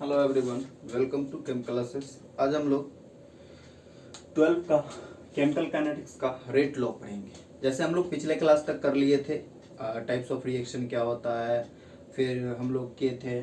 Hello everyone, welcome to chem classes. आज हम लोग 12 का केमिकल काइनेटिक्स का रेट लॉ पढ़ेंगे। जैसे हम लोग पिछले क्लास तक कर लिए थे, टाइप्स ऑफ रिएक्शन क्या होता है, फिर हम लोग किए थे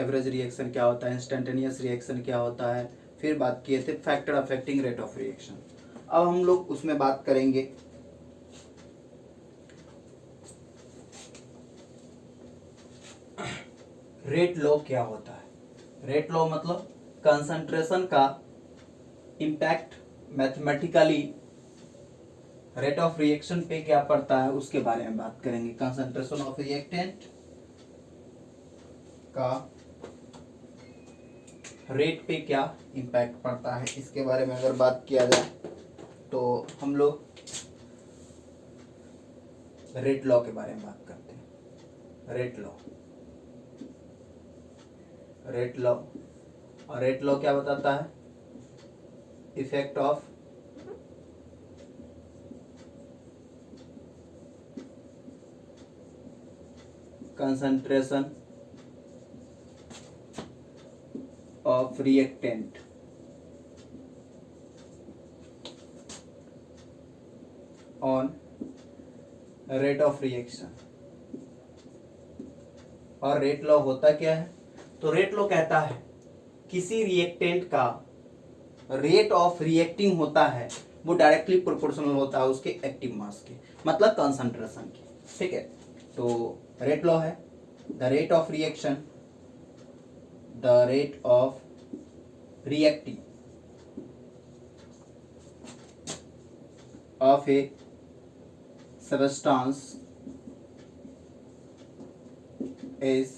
एवरेज रिएक्शन क्या होता है, इंस्टेंटेनियस रिएक्शन क्या होता है, फिर बात किए थे factor affecting rate of reaction. अब हम लोग उसमें बात करेंगे रेट लॉ क्या होता है। रेट लॉ मतलब कंसंट्रेशन का impact mathematically rate of reaction पे क्या पड़ता है उसके बारे में बात करेंगे। कंसंट्रेशन ऑफ रिएक्टेंट का रेट पे क्या इम्पैक्ट पड़ता है इसके बारे में अगर बात किया जाए तो हम लोग रेट लॉ के बारे में बात करते हैं। रेट लॉ और रेट लॉ क्या बताता है? Effect of concentration of reactant on rate of reaction। और रेट लॉ होता क्या है? तो रेट लॉ कहता है किसी रिएक्टेंट का रेट ऑफ रिएक्टिंग होता है वो डायरेक्टली प्रोपोर्शनल होता है उसके एक्टिव मास के, मतलब कंसंट्रेशन के। ठीक है, तो रेट लॉ है the rate of reaction, the rate of reacting of A substance is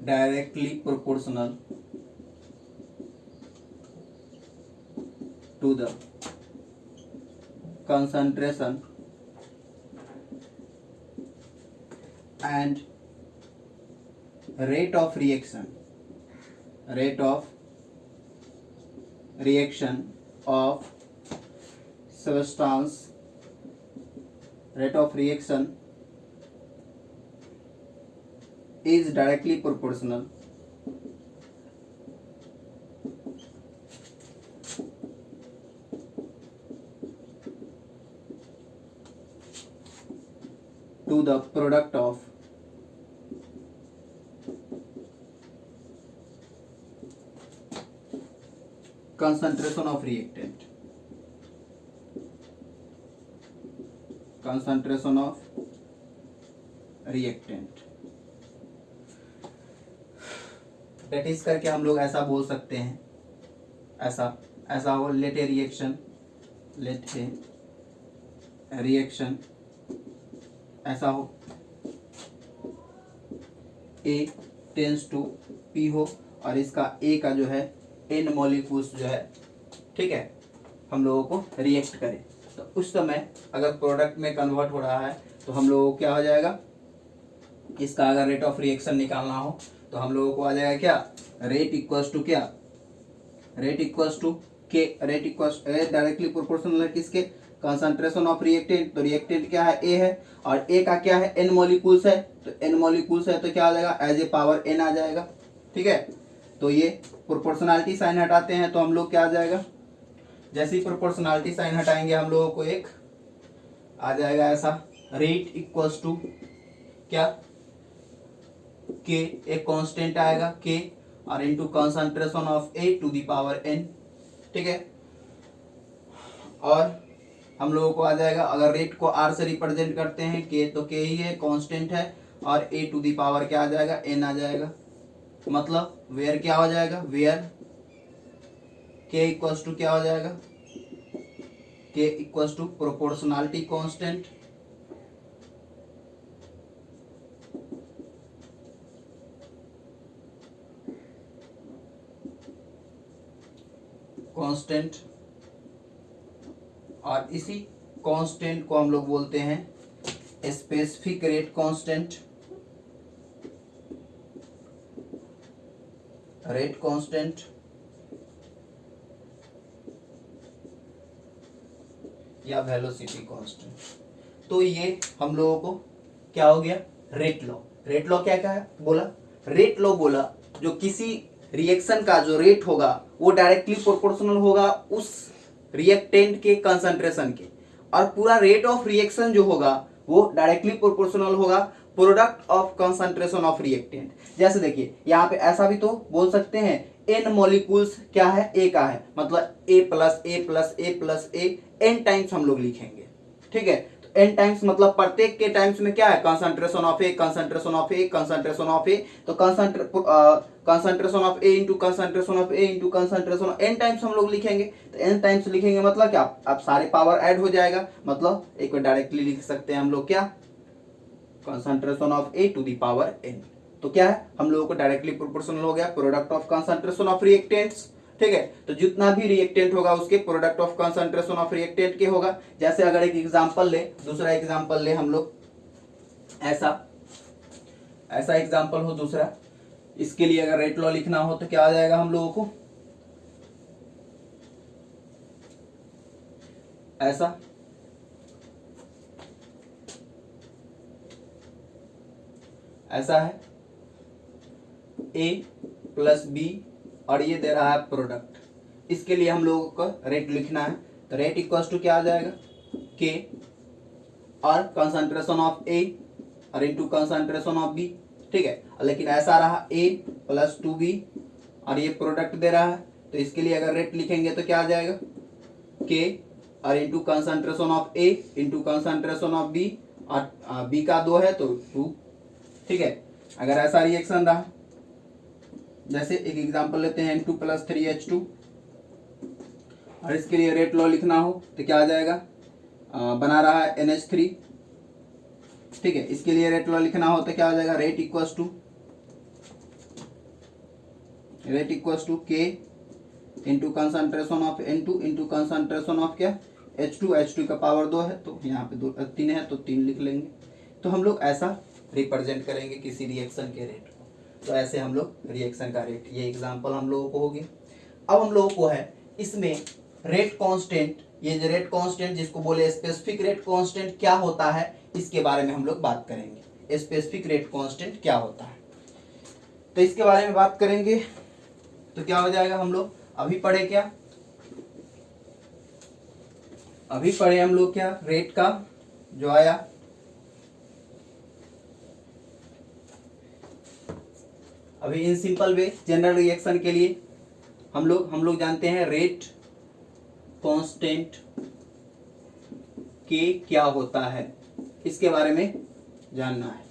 directly proportional to the concentration and rate of reaction of substance, rate of reaction is directly proportional to the product of concentration of reactant, concentration of reactant। That is करके हम लोग ऐसा बोल सकते हैं, ऐसा हो late ए reaction ऐसा हो A टेंस टू P हो और इसका A का जो है N मॉलिक्यूल्स जो है, ठीक है, हम लोगों को रिएक्ट करे तो उस समय अगर प्रोडक्ट में कन्वर्ट हो रहा है तो हम लोगों को क्या हो जाएगा, इसका अगर रेट ऑफ रिएक्शन निकालना हो तो हम लोगों को आ जाएगा क्या, रेट इक्वल्स टू क्या, रेट इक्वल्स टू के, रेट इक्वल्स डायरेक्टली प्रोपोर्शनल है किसके, कंसंट्रेशन ऑफ रिएक्टेंट। तो रिएक्टेंट क्या है, ए है और ए का क्या है, एन मॉलिक्यूल्स है, तो एन मॉलिक्यूल्स है तो क्या आ जाएगा, एज ए पावर एन आ जाएगा। ठीक है, तो ये प्रोपोर्शनलिटी साइन हटाते हैं तो हम लोग क्या आ जाएगा, जैसे ही प्रोपोर्शनलिटी साइन हटाएंगे हम लोगों को एक आ जाएगा ऐसा, रेट इक्वल्स टू क्या, के, एक कांस्टेंट आएगा के और into concentration of A to the power n. ठीक है, और हम लोगों को आ जाएगा, अगर रेट को आर से रिप्रेजेंट करते हैं के तो के ही है, कांस्टेंट है, और ए टू द पावर क्या आ जाएगा, एन आ जाएगा। मतलब वेयर क्या हो जाएगा, वेयर के इक्वल्स टू क्या हो जाएगा, के इक्वल्स टू प्रोपोर्शनलिटी कांस्टेंट और इसी कांस्टेंट को हम लोग बोलते हैं specific rate constant, rate constant या वेलोसिटी कांस्टेंट। तो ये हम लोगों को क्या हो गया, रेट लॉ। रेट लॉ क्या क्या बोला, रेट लॉ बोला जो किसी रिएक्शन का जो रेट होगा वो डायरेक्टली प्रोपोर्शनल होगा उस रिएक्टेंट के कंसंट्रेशन के, और पूरा रेट ऑफ रिएक्शन जो होगा वो डायरेक्टली प्रोपोर्शनल होगा product of concentration of reactant. जैसे देखिए यहाँ पे ऐसा भी तो बोल सकते हैं एन मॉलिक्यूल्स क्या है, ए का है, मतलब ए plus A plus A plus A N times हम लोग लिखेंगे, ठीक है। तो एन टाइम्स मतलब प्रत्येक के टाइम्स में क्या है, concentration of A, concentration of A, concentration of A, तो concentration of A into concentration of A into concentration of N times हम लोग लिखेंगे। तो एन टाइम्स लिखेंगे मतलब क्या, अब सारे पावर ऐड हो जाएगा, मतलब एक बार डायरेक्टली लिख सकते हैं हम लोग क्या, concentration of A to the power n. तो क्या है, हम लोगों को डायरेक्टली प्रोपोर्शनल हो गया product of concentration of reactants, ठीक है। तो जितना भी रिएक्टेंट होगा उसके product of concentration of reactant के होगा। जैसे अगर एक एग्जांपल ले, दूसरा एग्जांपल ले हम लोग, ऐसा ऐसा एग्जांपल हो दूसरा, इसके लिए अगर रेट लॉ लिखना हो तो क्या आ जाएगा हम लोगों को, ऐसा ऐसा है ए प्लस बी और ये दे रहा है प्रोडक्ट, इसके लिए हम लोगों को रेट लिखना है। तो रेट इक्वल्स टू क्या आ जाएगा, के और कंसंट्रेशन ऑफ ए और इंटू कंसंट्रेशन ऑफ बी, ठीक है। लेकिन ऐसा रहा ए प्लस टू बी और ये प्रोडक्ट दे रहा है, तो इसके लिए अगर रेट लिखेंगे तो क्या आ जाएगा, के और into concentration of A into concentration of B, और बी का 2 है तो 2, ठीक है। अगर ऐसा रिएक्शन रहा, जैसे एक एग्जांपल लेते हैं N2 प्लस 3H2, और इसके लिए रेट लॉ लिखना हो तो क्या आ जाएगा, बना रहा है NH3, ठीक है। इसके लिए रेट लॉ लिखना हो तो क्या आ जाएगा, रेट इक्वल्स टू के into concentration of N2 into concentration of क्या, H2 का पावर 2 है तो यहाँ पे 3 है तो 3 लिख लेंगे। तो हम लोग ऐसा रिप्रेजेंट करेंगे किसी रिएक्शन के रेट को, तो ऐसे हम लोग रिएक्शन का रेट, ये एग्जांपल हम लोगों को हो गया। अब हम लोगों को है इसमें रेट कांस्टेंट, ये जो रेट कांस्टेंट जिसको बोले स्पेसिफिक रेट कांस्टेंट क्या होता है, इसके बारे में हम लोग बात करेंगे। स्पेसिफिक रेट कांस्टेंट क्या होता है, तो इसके बारे में बात करेंगे। तो क्या हो जाएगा, हम लोग अभी पढ़े क्या, अभी पढ़े हम लोग क्या, रेट का जो आया, अभी in simple way general reaction के लिए हम लोग जानते हैं रेट कांस्टेंट के क्या होता है, इसके बारे में जानना है।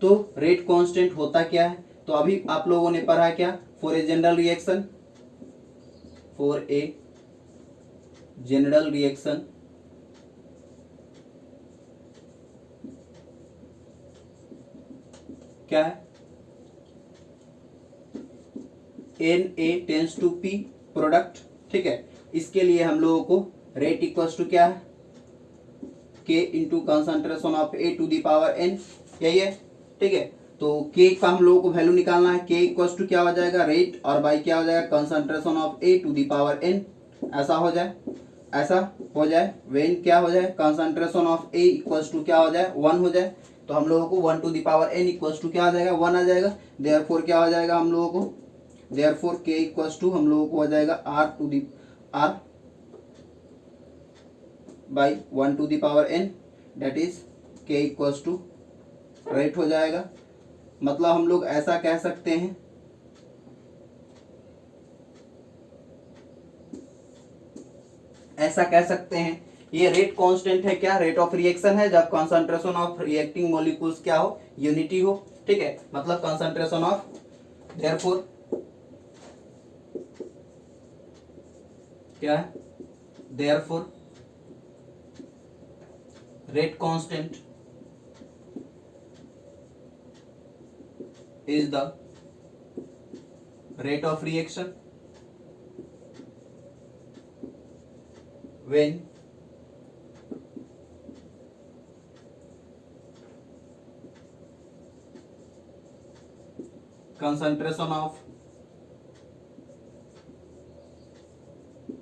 तो रेट कांस्टेंट होता क्या है, तो अभी आप लोगों ने पढ़ा क्या, फॉर ए जनरल रिएक्शन क्या है, Na tends to P product, ठीक है। इसके लिए हम लोगों को रेट इक्वल्स टू क्या है, K into concentration of A to the power N, यही है, ठीक है। तो K का हम लोगों को वैल्यू निकालना है, K इक्वल्स टू क्या हो जाएगा, रेट और बाई क्या हो जाएगा, concentration of A to the power N, ऐसा हो जाए वेन क्या हो जाए, concentration of A equals to क्या हो जाए, 1 हो जाए। तो हम लोगों को 1 to the power N equals to क्या आ जाएगा, 1 आ जाएगा। देयरफॉर क्या हो जाएगा हम लोगों को, देयरफॉर K इक्वल्स टू हम लोगों को हो जाएगा R by 1 to the power N, that is K equals to rate हो जाएगा। मतलब हम लोग ऐसा कह सकते हैं, ये रेट कांस्टेंट है क्या, रेट ऑफ रिएक्शन है जब कंसंट्रेशन ऑफ रिएक्टिंग मॉलिक्यूल्स क्या हो, यूनिटी हो, ठीक है। मतलब कंसंट्रेशन ऑफ, देयरफॉर क्या है, therefore rate constant is the rate of reaction when concentration of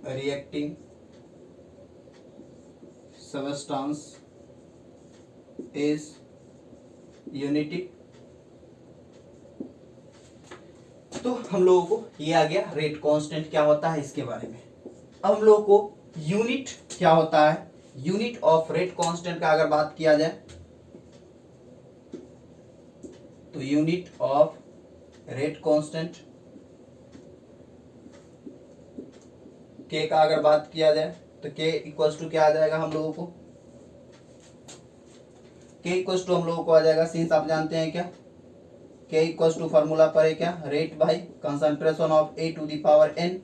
reacting substance is unity. तो हम लोगों को ये आ गया रेट कांस्टेंट क्या होता है इसके बारे में। अब हम लोगों को यूनिट क्या होता है, यूनिट ऑफ रेट कांस्टेंट का अगर बात किया जाए तो यूनिट ऑफ रेट कांस्टेंट के का अगर बात किया जाए तो के इक्वल्स टू क्या आ जाएगा हम लोगों को, के इक्वल्स टू हम लोगों को आ जाएगा, सिंस आप जानते हैं क्या के इक्वल्स टू फॉर्मूला पर है क्या, rate by concentration of A to the power N.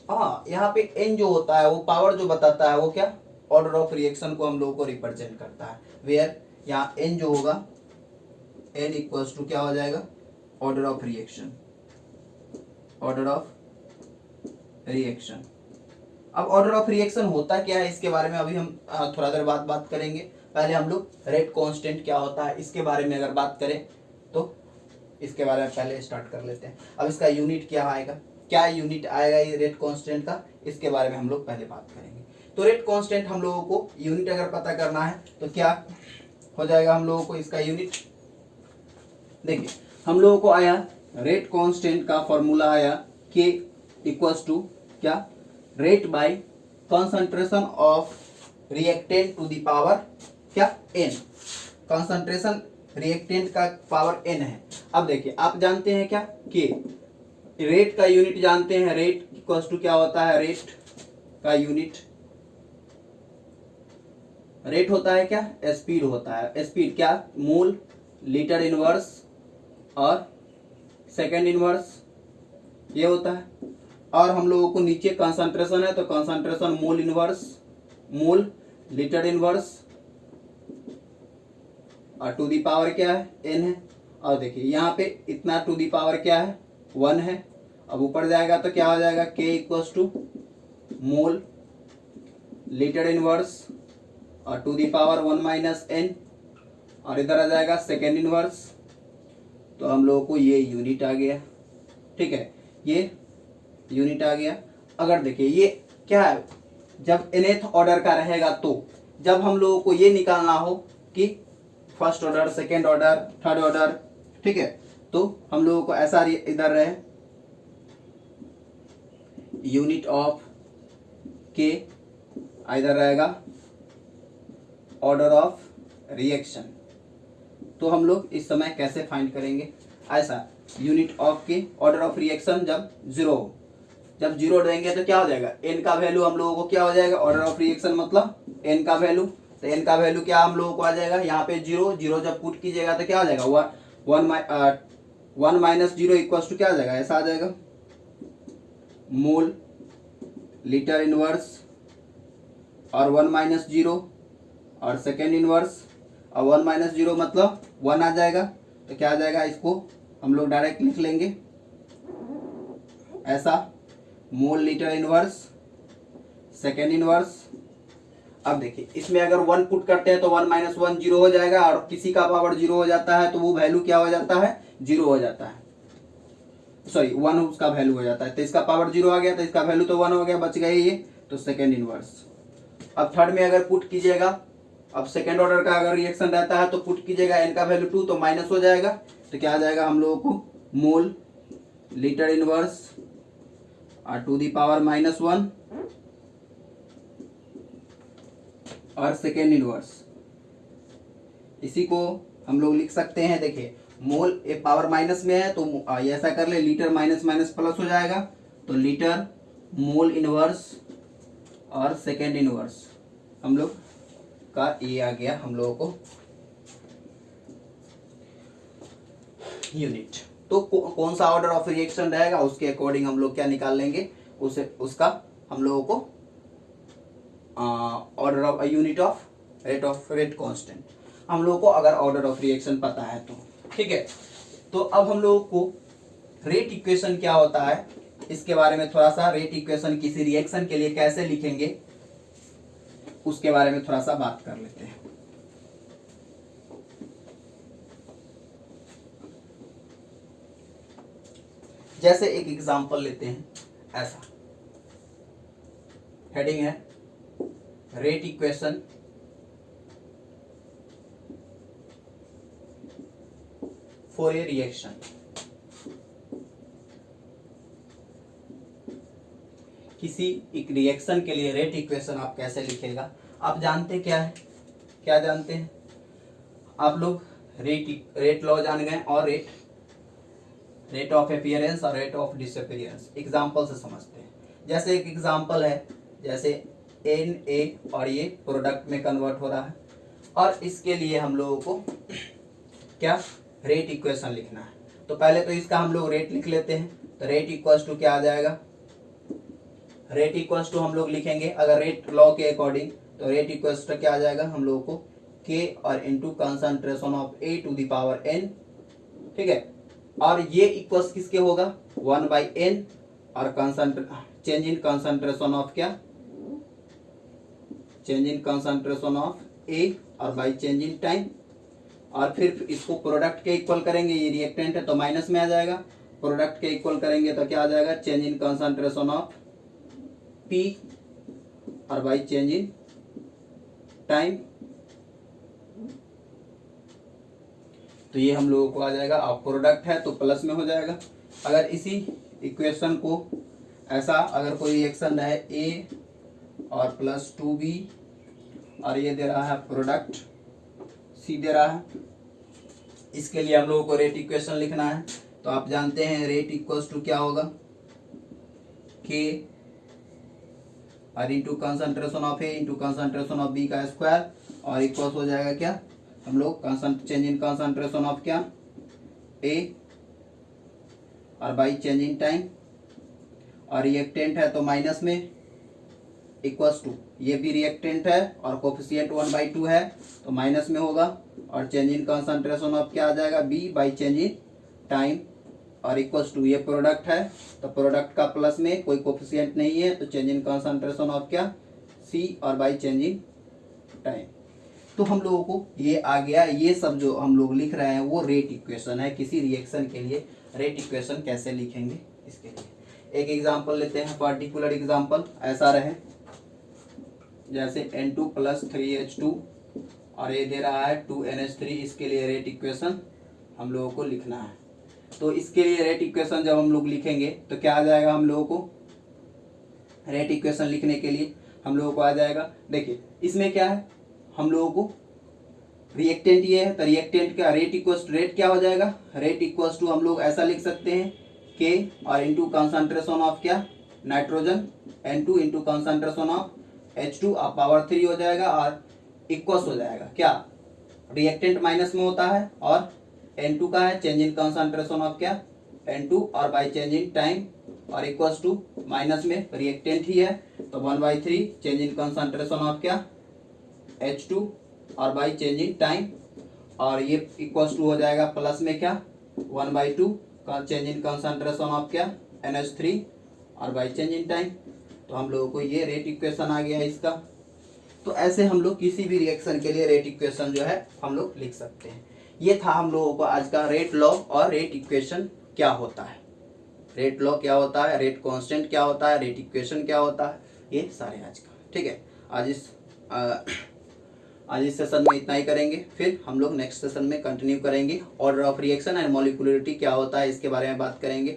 हाँ, यहाँ पे एन जो होता है वो पावर जो बताता है वो क्या, ऑर्डर ऑफ रिएक्शन को हम लोगों को रिप्रेजेंट करता है। वेयर यहाँ एन जो होगा, एन इक्वल्स टू क्या हो जाएगा, order of reaction, order of reaction. अब ऑर्डर ऑफ रिएक्शन होता क्या है इसके बारे में अभी हम थोड़ा देर बाद बात करेंगे। पहले हम लोग रेट कांस्टेंट क्या होता है इसके बारे में अगर बात करें तो इसके बारे में पहले स्टार्ट कर लेते हैं। अब इसका यूनिट क्या आएगा, क्या यूनिट आएगा ये रेट कांस्टेंट का, इसके बारे में हम लोग पहले बात करेंगे। तो रेट कांस्टेंट हम लोगों को यूनिट अगर पता करना है तो क्या हो जाएगा हम लोगों को इसका यूनिट। देखिए हम लोगों को आया रेट कांस्टेंट का फॉर्मूला आया के इक्वल्स टू क्या, rate by concentration of reactant to the power क्या एन, कंसंट्रेशन रिएक्टेंट का पावर एन है। अब देखिए आप जानते हैं क्या कि रेट का यूनिट जानते हैं, रेट इक्वल्स टू क्या होता है, रेट का यूनिट, रेट होता है क्या, स्पीड होता है, स्पीड क्या, मोल लीटर इनवर्स और सेकेंड इनवर्स ये होता है। और हम लोगों को नीचे कंसंट्रेशन है तो कंसंट्रेशन मोल इनवर्स, मोल लीटर इनवर्स और टू दी पावर क्या है एन है। और देखिए यहाँ पे इतना टू दी पावर क्या है 1 है। अब ऊपर जाएगा तो क्या हो जाएगा के equals to mole litre inverse और to the power 1 minus N, और इधर आ जाएगा सेकेंड इनवर्स। तो हम लोगों को ये यूनिट आ गया, ठीक है, ये यूनिट आ गया। अगर देखिए ये क्या है, जब nth ऑर्डर का रहेगा तो जब हम लोगों को ये निकालना हो कि first order, second order, third order, ठीक है, तो हम लोगों को ऐसा इधर रहे यूनिट ऑफ के इधर रहेगा ऑर्डर ऑफ रिएक्शन। तो हम लोग इस समय कैसे फाइंड करेंगे, ऐसा यूनिट ऑफ के ऑर्डर ऑफ रिएक्शन जब जीरो हो, जब जीरो देंगे तो क्या हो जाएगा, एन का वैल्यू हम लोगों को क्या हो जाएगा, ऑर्डर ऑफ रिएक्शन मतलब एन का वैल्यू। तो एन का वैल्यू क्या हम लोगों को आ जाएगा, यहाँ पे जीरो, जीरो जब पुट कीजिएगा तो क्या हो जाएगा, 1 माइनस जीरो इक्वल्स टू क्या आ जाएगा, ऐसा आ जाएगा मोल लीटर इनवर्स और 1 माइनस जीरो और सेकेंड इनवर्स, और 1 माइनस जीरो मतलब 1 आ जाएगा। तो क्या आ जाएगा, इसको हम लोग डायरेक्ट लिख लेंगे ऐसा मोल लीटर इनवर्स सेकेंड इनवर्स। अब देखिए इसमें अगर 1 पुट करते हैं तो 1 माइनस 1 जीरो हो जाएगा, और किसी का पावर जीरो हो जाता है तो वो वैल्यू क्या हो जाता है, जीरो हो जाता है, सॉरी 1 उसका वैल्यू हो जाता है। तो इसका पावर जीरो आ गया तो इसका वैल्यू तो 1 हो गया, बच गया ये, तो सेकेंड इनवर्स। अब थर्ड में अगर पुट कीजिएगा, अब सेकेंड ऑर्डर का अगर रिएक्शन रहता है तो पुट कीजिएगा एन का वैल्यू 2 तो माइनस हो जाएगा। तो क्या आ जाएगा हम लोगों को मोल लीटर इनवर्स और टू दी पावर -1 और सेकेंड इनवर्स। इसी को हम लोग लिख सकते हैं, देखिए मोल एक पावर माइनस में है तो ऐसा कर ले, लीटर माइनस माइनस प्लस हो जाएगा, तो लीटर मोल इनवर्स और सेकेंड इनवर्स हम लोग का ये आ गया हम लोगों को यूनिट। तो कौन सा ऑर्डर ऑफ रिएक्शन रहेगा उसके अकॉर्डिंग हम लोग क्या निकाल लेंगे, उसे उसका हम लोगों को order of unit of rate constant हम लोगों को अगर ऑर्डर ऑफ रिएक्शन पता है तो, ठीक है। तो अब हम लोगों को रेट इक्वेशन क्या होता है इसके बारे में थोड़ा सा, रेट इक्वेशन किसी रिएक्शन के लिए कैसे लिखेंगे उसके बारे में थोड़ा सा बात कर लेते हैं। जैसे एक एग्जांपल लेते हैं, ऐसा हेडिंग है rate equation for a reaction. किसी एक रिएक्शन के लिए रेट इक्वेशन आप कैसे लिखेगा? आप जानते क्या है, क्या जानते हैं आप लोग? रेट लॉ जान गए और रेट ऑफ अपीयरेंस और रेट ऑफ डिसअपीयरेंस एग्जांपल से समझते हैं। जैसे एक एग्जांपल है, जैसे Na और ये प्रोडक्ट में कन्वर्ट हो रहा है और इसके लिए हम लोगों को क्या रेट इक्वेशन लिखना है। तो पहले तो इसका हम लोग रेट लिख लेते हैं। तो रेट इक्वल्स टू क्या आ जाएगा? रेट इक्वल्स टू हम लोग लिखेंगे अगर रेट लॉ के अकॉर्डिंग, तो रेट इक्वल्स टू क्या आ जाएगा हम लोगों को? K और into concentration of A to the power n, ठीक है। और ये इक्वल्स किसके होगा? 1/n और चेंज इन कंसंट्रेशन ऑफ क्या? Change in concentration of A और बाई चेंज इन टाइम। और फिर इसको प्रोडक्ट के इक्वल करेंगे, ये रिएक्टेंट है तो माइनस में आ जाएगा। प्रोडक्ट के इक्वल करेंगे तो क्या आ जाएगा? Change in concentration of P और बाई चेंज इन टाइम। तो ये हम लोगों को आ जाएगा। अब प्रोडक्ट है तो प्लस में हो जाएगा। अगर इसी इक्वेशन को ऐसा अगर कोई रिएक्शन है A और प्लस 2B और ये दे रहा है प्रोडक्ट C दे रहा है, इसके लिए हम लोगों को रेट इक्वेशन लिखना है। तो आप जानते हैं रेट इक्वल्स टू क्या होगा? K और into concentration of A into concentration of B का स्क्वायर और इक्वल्स हो जाएगा क्या? हम लोग चेंज इन कंसंट्रेशन ऑफ क्या? A और बाई चेंज इन टाइम। और रिएक्टेंट है तो माइनस में इक्वल्स टू, ये भी रिएक्टेंट है और कोफिशिएंट 1/2 है तो माइनस में होगा। और चेंज इन कंसंट्रेशन ऑफ क्या आ जाएगा? B by change in time और इक्वल्स टू, ये प्रोडक्ट है तो प्रोडक्ट का प्लस में कोई कोफिशिएंट नहीं है तो चेंज इन कंसंट्रेशन ऑफ क्या? C और बाई चेंज इन टाइम। तो हम लोगों को ये आ गया। ये सब जो हम लोग लिख रहे हैं वो रेट इक्वेशन है। किसी रिएक्शन के लिए रेट इक्वेशन कैसे लिखेंगे इसके लिए एक एग्जांपल लेते हैं। पर्टिकुलर एग्जांपल ऐसा रहे जैसे N2 प्लस 3H2 और ये दे रहा है 2NH3। इसके लिए रेट इक्वेशन हम लोगों को लिखना है। तो इसके लिए रेट इक्वेशन जब हम लोग लिखेंगे तो क्या आ जाएगा हम लोगों को? रेट इक्वेशन लिखने के लिए हम लोगों को आ जाएगा, देखिए इसमें क्या है, हम लोगों को रिएक्टेंट ये है तो रिएक्टेंट का रेट इक्वल्स टू रेट क्या हो जाएगा? रेट इक्वल्स टू हम लोग ऐसा लिख सकते हैं K और इंटू कंसंट्रेशन ऑफ क्या? Nitrogen N2 into concentration of H2 आप पावर 3 हो जाएगा और इक्वल्स हो जाएगा क्या? रिएक्टेंट माइनस में होता है और N2 का है चेंज इन कंसंट्रेशन ऑफ क्या? N2 और बाई चेंज इन टाइम और इक्वल्स टू माइनस में रिएक्टेंट ही है तो 1/3 चेंज इन कंसंट्रेशन ऑफ क्या? H2 और बाई चेंज इन टाइम और ये इक्वल्स टू हो जाएगा प्लस में क्या? 1/2 का चेंज इन कंसंट्रेशन ऑफ क्या? NH3 और बाई चेंज इन टाइम। तो हम लोगों को ये रेट इक्वेशन आ गया है इसका। तो ऐसे हम लोग किसी भी रिएक्शन के लिए रेट इक्वेशन जो है हम लोग लिख सकते हैं। ये था हम लोगों को आज का रेट लॉ और रेट इक्वेशन क्या होता है, रेट लॉ क्या होता है, रेट कांस्टेंट क्या होता है, रेट इक्वेशन क्या होता है, ये सारे आज का। ठीक है, आज इस सेशन में इतना ही करेंगे, फिर हम लोग नेक्स्ट सेशन में कंटिन्यू करेंगे। Order of reaction and molecularity क्या होता है इसके बारे में बात करेंगे।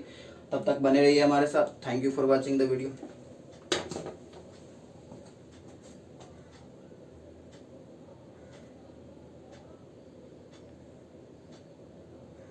तब तक बने रहिए हमारे साथ। Thank you for watching the video.